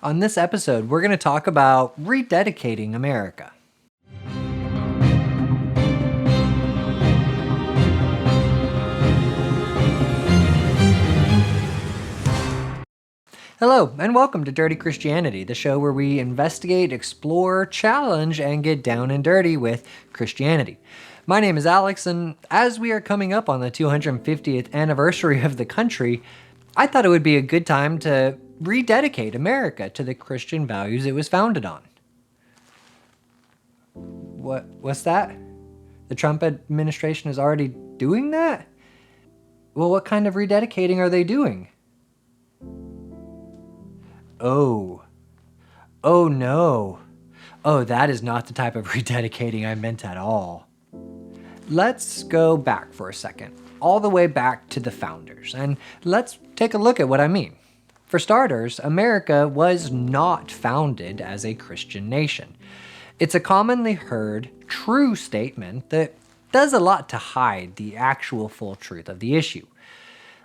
On this episode, we're going to talk about rededicating America. Hello, and welcome to Dirty Christianity, the show where we investigate, explore, challenge, and get down and dirty with Christianity. My name is Alex, and as we are coming up on the 250th anniversary of the country, I thought it would be a good time to rededicate America to the Christian values it was founded on. What's that? The Trump administration is already doing that? Well, what kind of rededicating are they doing? Oh no. Oh, that is not the type of rededicating I meant at all. Let's go back for a second, all the way back to the founders, and let's take a look at what I mean. For starters, America was not founded as a Christian nation. It's a commonly heard, true statement that does a lot to hide the actual full truth of the issue.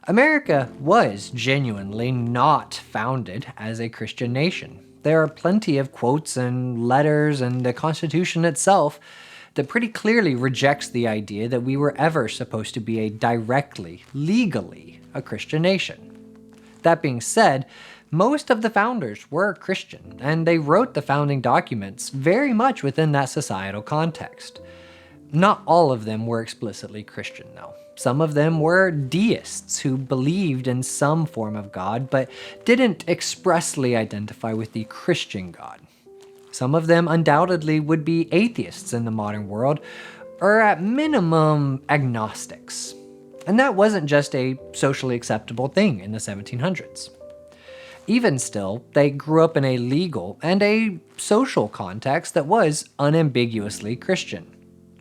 America was genuinely not founded as a Christian nation. There are plenty of quotes and letters and the Constitution itself that pretty clearly rejects the idea that we were ever supposed to be legally a Christian nation. That being said, most of the founders were Christian, and they wrote the founding documents very much within that societal context. Not all of them were explicitly Christian, though. Some of them were deists who believed in some form of God, but didn't expressly identify with the Christian God. Some of them undoubtedly would be atheists in the modern world, or at minimum, agnostics. And that wasn't just a socially acceptable thing in the 1700s. Even still, they grew up in a legal and a social context that was unambiguously Christian,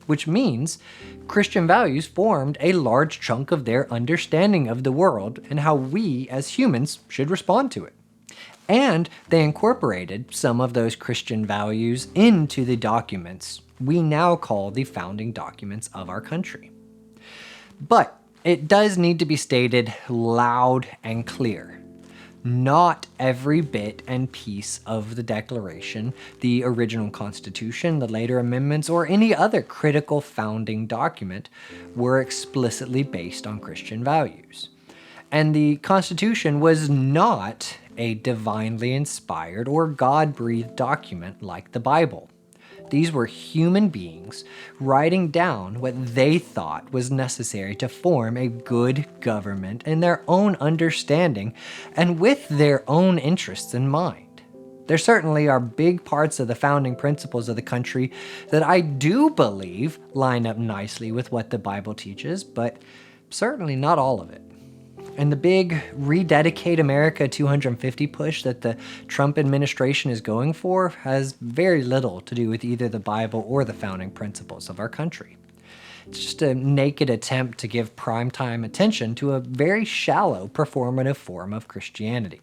which means Christian values formed a large chunk of their understanding of the world and how we as humans should respond to it. And they incorporated some of those Christian values into the documents we now call the founding documents of our country. But it does need to be stated loud and clear. Not every bit and piece of the Declaration, the original Constitution, the later amendments, or any other critical founding document were explicitly based on Christian values. And the Constitution was not a divinely inspired or God-breathed document like the Bible. These were human beings writing down what they thought was necessary to form a good government in their own understanding and with their own interests in mind. There certainly are big parts of the founding principles of the country that I do believe line up nicely with what the Bible teaches, but certainly not all of it. And the big Rededicate America 250 push that the Trump administration is going for has very little to do with either the Bible or the founding principles of our country. It's just a naked attempt to give primetime attention to a very shallow performative form of Christianity.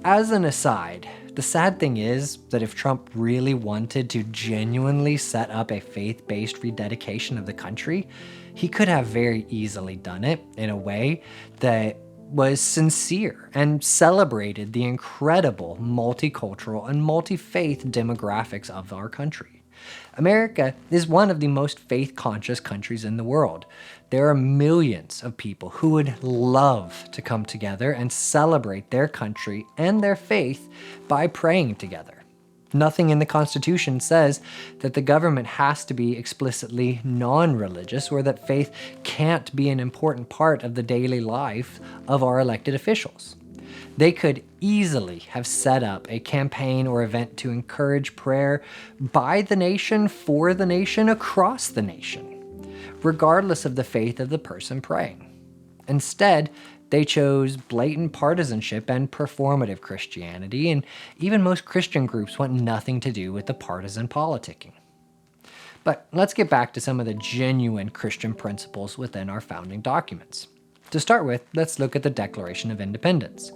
As an aside, the sad thing is that if Trump really wanted to genuinely set up a faith-based rededication of the country, he could have very easily done it in a way that was sincere and celebrated the incredible multicultural and multi-faith demographics of our country. America is one of the most faith-conscious countries in the world. There are millions of people who would love to come together and celebrate their country and their faith by praying together. Nothing in the Constitution says that the government has to be explicitly non-religious or that faith can't be an important part of the daily life of our elected officials. They could easily have set up a campaign or event to encourage prayer by the nation, for the nation, across the nation, regardless of the faith of the person praying. Instead, they chose blatant partisanship and performative Christianity, and even most Christian groups want nothing to do with the partisan politicking. But let's get back to some of the genuine Christian principles within our founding documents. To start with, let's look at the Declaration of Independence.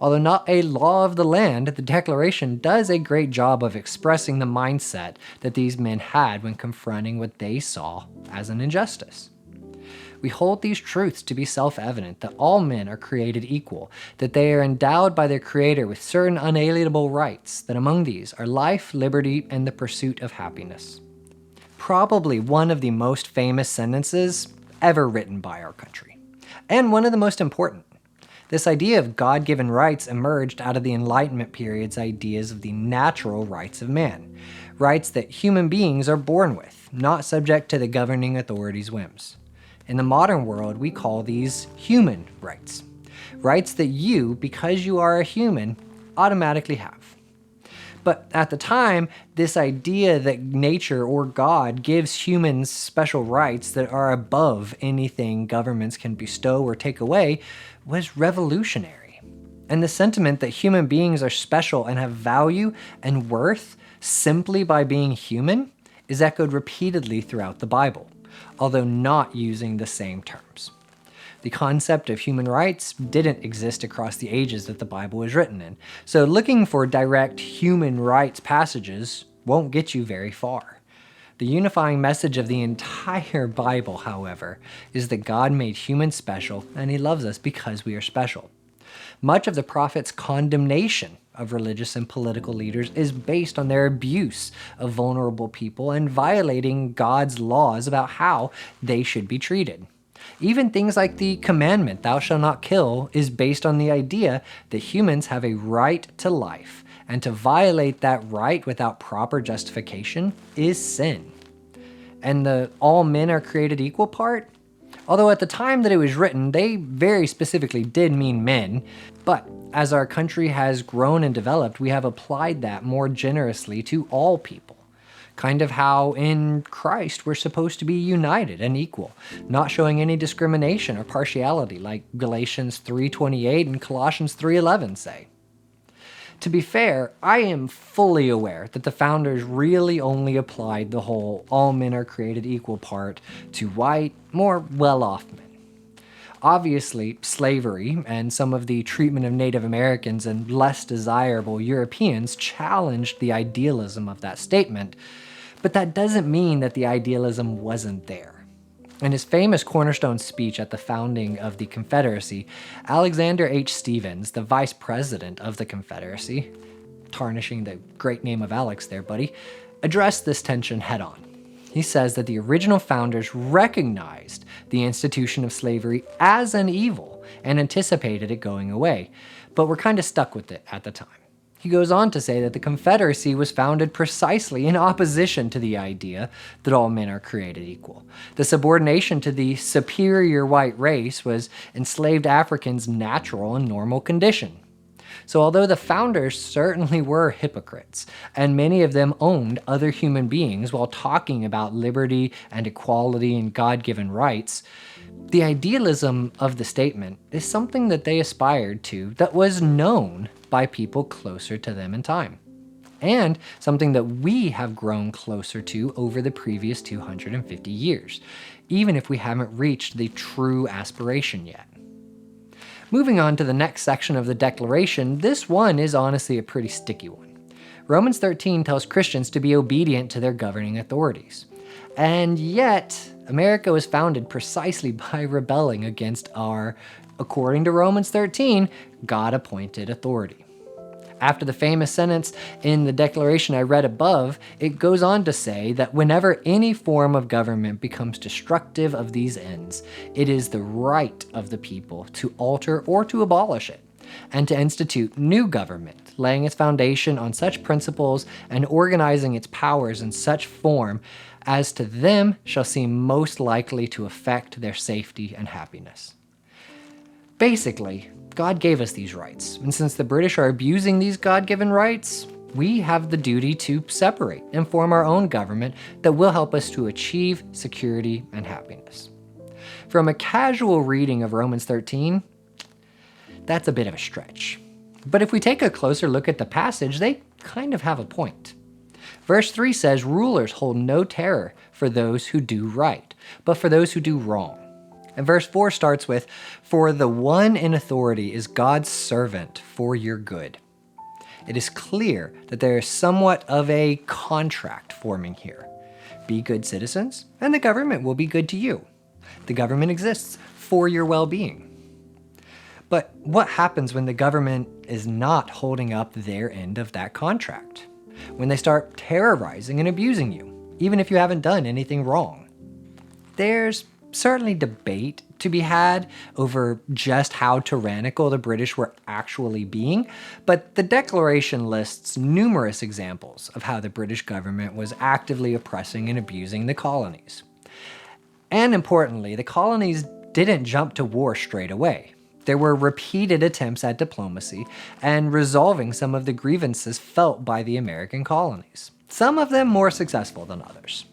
Although not a law of the land, the Declaration does a great job of expressing the mindset that these men had when confronting what they saw as an injustice. We hold these truths to be self-evident that all men are created equal, that they are endowed by their Creator with certain unalienable rights, that among these are life, liberty, and the pursuit of happiness. Probably one of the most famous sentences ever written by our country, and one of the most important. This idea of God-given rights emerged out of the Enlightenment period's ideas of the natural rights of man, rights that human beings are born with, not subject to the governing authorities' whims. In the modern world, we call these human rights, rights that you, because you are a human, automatically have. But at the time, this idea that nature or God gives humans special rights that are above anything governments can bestow or take away was revolutionary. And the sentiment that human beings are special and have value and worth simply by being human is echoed repeatedly throughout the Bible, although not using the same terms. The concept of human rights didn't exist across the ages that the Bible was written in, so looking for direct human rights passages won't get you very far. The unifying message of the entire Bible, however, is that God made humans special and He loves us because we are special. Much of the prophet's condemnation of religious and political leaders is based on their abuse of vulnerable people and violating God's laws about how they should be treated. Even things like the commandment, thou shalt not kill, is based on the idea that humans have a right to life, and to violate that right without proper justification is sin. And the all men are created equal part? Although at the time that it was written, they very specifically did mean men, but as our country has grown and developed, we have applied that more generously to all people. Kind of how in Christ we're supposed to be united and equal, not showing any discrimination or partiality like Galatians 3:28 and Colossians 3:11 say. To be fair, I am fully aware that the founders really only applied the whole all men are created equal part to white, more well-off men. Obviously, slavery and some of the treatment of Native Americans and less desirable Europeans challenged the idealism of that statement, but that doesn't mean that the idealism wasn't there. In his famous cornerstone speech at the founding of the Confederacy, Alexander H. Stephens, the vice president of the Confederacy, tarnishing the great name of Alex there, buddy, addressed this tension head-on. He says that the original founders recognized the institution of slavery as an evil and anticipated it going away, but were kind of stuck with it at the time. He goes on to say that the Confederacy was founded precisely in opposition to the idea that all men are created equal. The subordination to the superior white race was enslaved Africans' natural and normal condition. So although the founders certainly were hypocrites, and many of them owned other human beings while talking about liberty and equality and God-given rights, the idealism of the statement is something that they aspired to that was known by people closer to them in time, and something that we have grown closer to over the previous 250 years, even if we haven't reached the true aspiration yet. Moving on to the next section of the Declaration, this one is honestly a pretty sticky one. Romans 13 tells Christians to be obedient to their governing authorities. And yet, America was founded precisely by rebelling against our, according to Romans 13, God-appointed authority. After the famous sentence in the declaration I read above, it goes on to say that whenever any form of government becomes destructive of these ends, it is the right of the people to alter or to abolish it, and to institute new government, laying its foundation on such principles and organizing its powers in such form as to them shall seem most likely to affect their safety and happiness. Basically, God gave us these rights, and since the British are abusing these God-given rights, we have the duty to separate and form our own government that will help us to achieve security and happiness. From a casual reading of Romans 13, that's a bit of a stretch. But if we take a closer look at the passage, they kind of have a point. Verse 3 says, "Rulers hold no terror for those who do right, but for those who do wrong." And verse 4 starts with, "For the one in authority is God's servant for your good." It is clear that there is somewhat of a contract forming here. Be good citizens, and the government will be good to you. The government exists for your well-being. But what happens when the government is not holding up their end of that contract? When they start terrorizing and abusing you, even if you haven't done anything wrong? There's certainly debate to be had over just how tyrannical the British were actually being, but the Declaration lists numerous examples of how the British government was actively oppressing and abusing the colonies. And importantly, the colonies didn't jump to war straight away. There were repeated attempts at diplomacy and resolving some of the grievances felt by the American colonies, some of them more successful than others.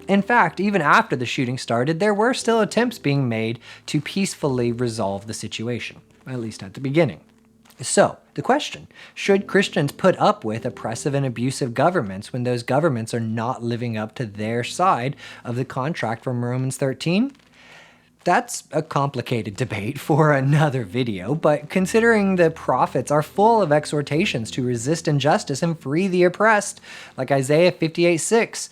In fact, even after the shooting started, there were still attempts being made to peacefully resolve the situation, at least at the beginning. So, the question, should Christians put up with oppressive and abusive governments when those governments are not living up to their side of the contract from Romans 13? That's a complicated debate for another video, but considering the prophets are full of exhortations to resist injustice and free the oppressed, like Isaiah 58:6,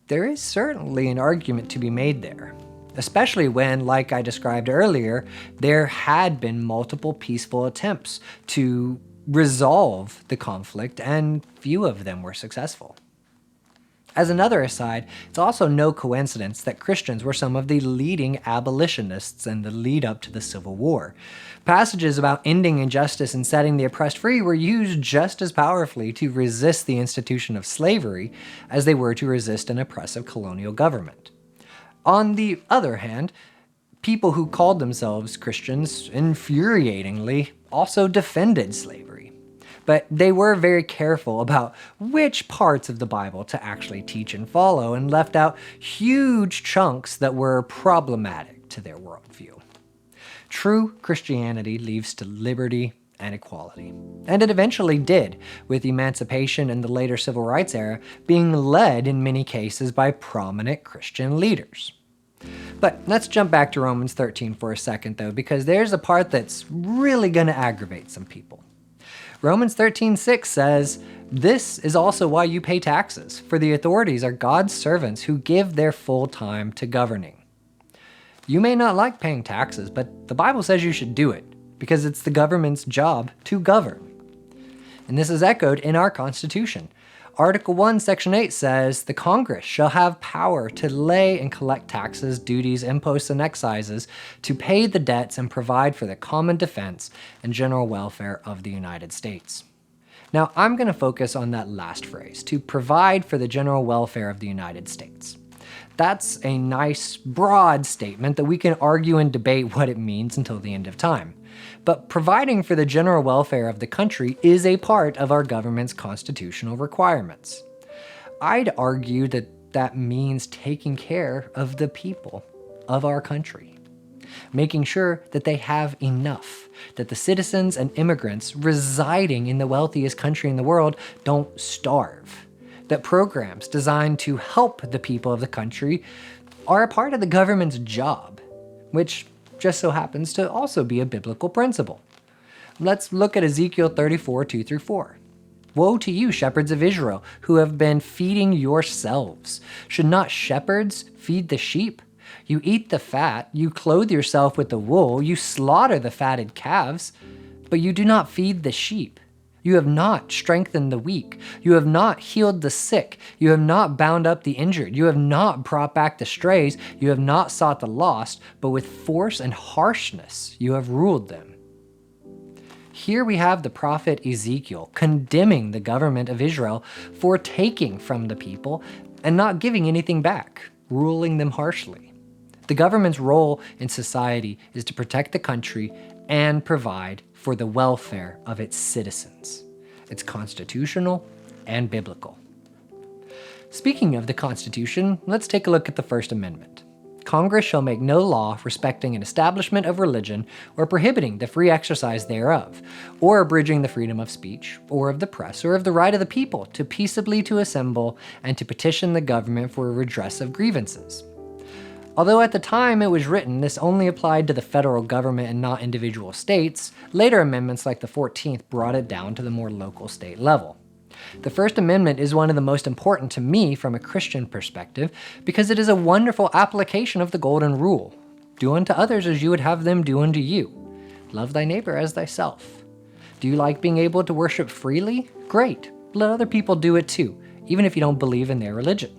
there is certainly an argument to be made there. Especially when, like I described earlier, there had been multiple peaceful attempts to resolve the conflict and few of them were successful. As another aside, it's also no coincidence that Christians were some of the leading abolitionists in the lead up to the Civil War. Passages about ending injustice and setting the oppressed free were used just as powerfully to resist the institution of slavery as they were to resist an oppressive colonial government. On the other hand, people who called themselves Christians infuriatingly also defended slavery. But they were very careful about which parts of the Bible to actually teach and follow and left out huge chunks that were problematic to their worldview. True Christianity leads to liberty and equality. And it eventually did, with emancipation and the later civil rights era being led in many cases by prominent Christian leaders. But let's jump back to Romans 13 for a second though, because there's a part that's really going to aggravate some people. Romans 13:6 says, "This is also why you pay taxes, for the authorities are God's servants who give their full time to governing." You may not like paying taxes, but the Bible says you should do it, because it's the government's job to govern. And this is echoed in our Constitution. Article 1, Section 8 says, "The Congress shall have power to lay and collect taxes, duties, imposts, and excises, to pay the debts and provide for the common defense and general welfare of the United States." Now, I'm going to focus on that last phrase, to provide for the general welfare of the United States. That's a nice, broad statement that we can argue and debate what it means until the end of time. But providing for the general welfare of the country is a part of our government's constitutional requirements. I'd argue that that means taking care of the people of our country, making sure that they have enough, that the citizens and immigrants residing in the wealthiest country in the world don't starve, that programs designed to help the people of the country are a part of the government's job, which just so happens to also be a biblical principle. Let's look at Ezekiel 34, 2-4. "Woe to you, shepherds of Israel, who have been feeding yourselves. Should not shepherds feed the sheep? You eat the fat, you clothe yourself with the wool, you slaughter the fatted calves, but you do not feed the sheep. You have not strengthened the weak. You have not healed the sick. You have not bound up the injured. You have not brought back the strays. You have not sought the lost, but with force and harshness you have ruled them." Here we have the prophet Ezekiel condemning the government of Israel for taking from the people and not giving anything back, ruling them harshly. The government's role in society is to protect the country and provide for the welfare of its citizens. It's constitutional and biblical. Speaking of the Constitution, let's take a look at the First Amendment. "Congress shall make no law respecting an establishment of religion or prohibiting the free exercise thereof, or abridging the freedom of speech, or of the press, or of the right of the people to peaceably to assemble and to petition the government for a redress of grievances." Although at the time it was written, this only applied to the federal government and not individual states, later amendments like the 14th brought it down to the more local state level. The First Amendment is one of the most important to me from a Christian perspective because it is a wonderful application of the Golden Rule. Do unto others as you would have them do unto you. Love thy neighbor as thyself. Do you like being able to worship freely? Great. Let other people do it too, even if you don't believe in their religion.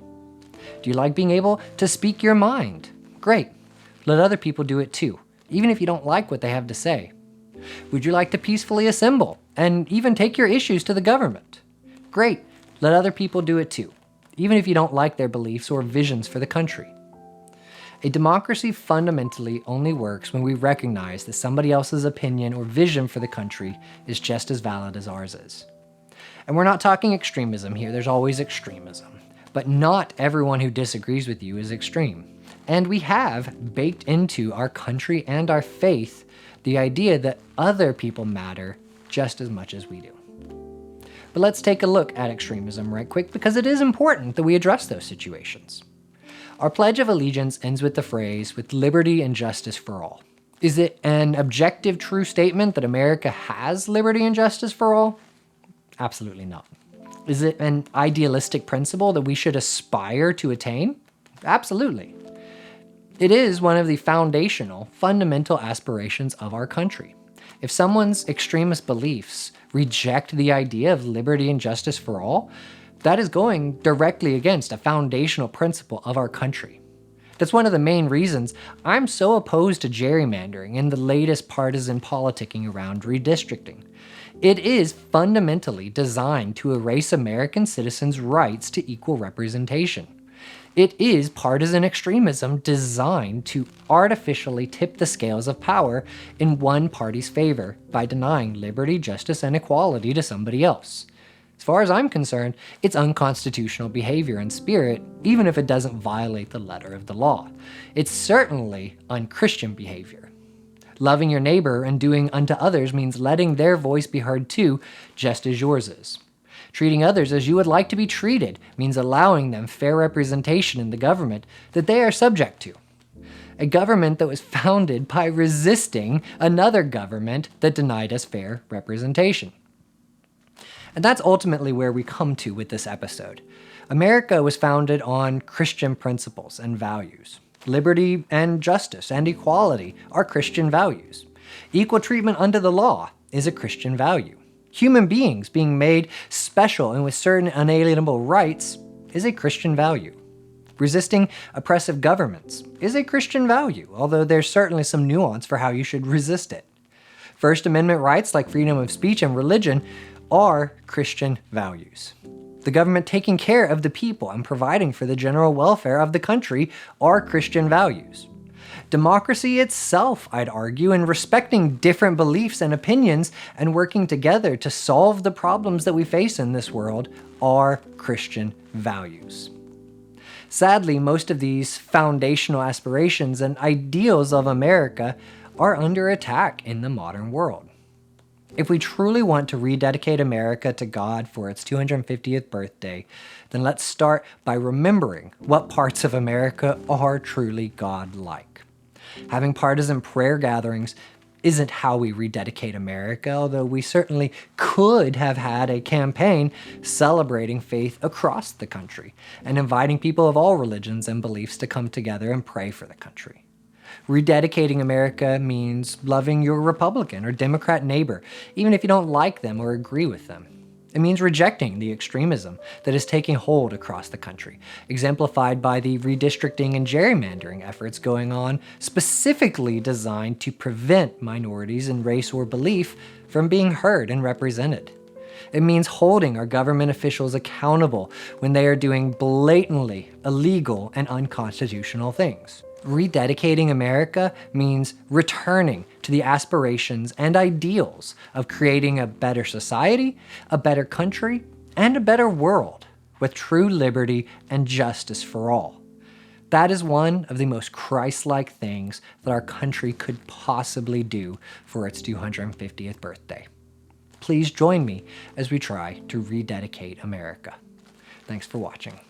Do you like being able to speak your mind? Great. Let other people do it too, even if you don't like what they have to say. Would you like to peacefully assemble and even take your issues to the government? Great. Let other people do it too, even if you don't like their beliefs or visions for the country. A democracy fundamentally only works when we recognize that somebody else's opinion or vision for the country is just as valid as ours is. And we're not talking extremism here, there's always extremism. But not everyone who disagrees with you is extreme. And we have baked into our country and our faith the idea that other people matter just as much as we do. But let's take a look at extremism right quick, because it is important that we address those situations. Our Pledge of Allegiance ends with the phrase, with liberty and justice for all. Is it an objective, true statement that America has liberty and justice for all? Absolutely not. Is it an idealistic principle that we should aspire to attain? Absolutely. It is one of the foundational, fundamental aspirations of our country. If someone's extremist beliefs reject the idea of liberty and justice for all, that is going directly against a foundational principle of our country. That's one of the main reasons I'm so opposed to gerrymandering and the latest partisan politicking around redistricting. It is fundamentally designed to erase American citizens' rights to equal representation. It is partisan extremism designed to artificially tip the scales of power in one party's favor by denying liberty, justice, and equality to somebody else. As far as I'm concerned, it's unconstitutional behavior in spirit, even if it doesn't violate the letter of the law. It's certainly unchristian behavior. Loving your neighbor and doing unto others means letting their voice be heard too, just as yours is. Treating others as you would like to be treated means allowing them fair representation in the government that they are subject to. A government that was founded by resisting another government that denied us fair representation. And that's ultimately where we come to with this episode. America was founded on Christian principles and values. Liberty and justice and equality are Christian values. Equal treatment under the law is a Christian value. Human beings being made special and with certain unalienable rights is a Christian value. Resisting oppressive governments is a Christian value, although there's certainly some nuance for how you should resist it. First Amendment rights like freedom of speech and religion are Christian values. The government taking care of the people and providing for the general welfare of the country are Christian values. Democracy itself, I'd argue, and respecting different beliefs and opinions and working together to solve the problems that we face in this world are Christian values. Sadly, most of these foundational aspirations and ideals of America are under attack in the modern world. If we truly want to rededicate America to God for its 250th birthday, then let's start by remembering what parts of America are truly God-like. Having partisan prayer gatherings isn't how we rededicate America, although we certainly could have had a campaign celebrating faith across the country and inviting people of all religions and beliefs to come together and pray for the country. Rededicating America means loving your Republican or Democrat neighbor, even if you don't like them or agree with them. It means rejecting the extremism that is taking hold across the country, exemplified by the redistricting and gerrymandering efforts going on, specifically designed to prevent minorities in race or belief from being heard and represented. It means holding our government officials accountable when they are doing blatantly illegal and unconstitutional things. Rededicating America means returning to the aspirations and ideals of creating a better society, a better country, and a better world with true liberty and justice for all. That is one of the most Christ-like things that our country could possibly do for its 250th birthday. Please join me as we try to rededicate America. Thanks for watching.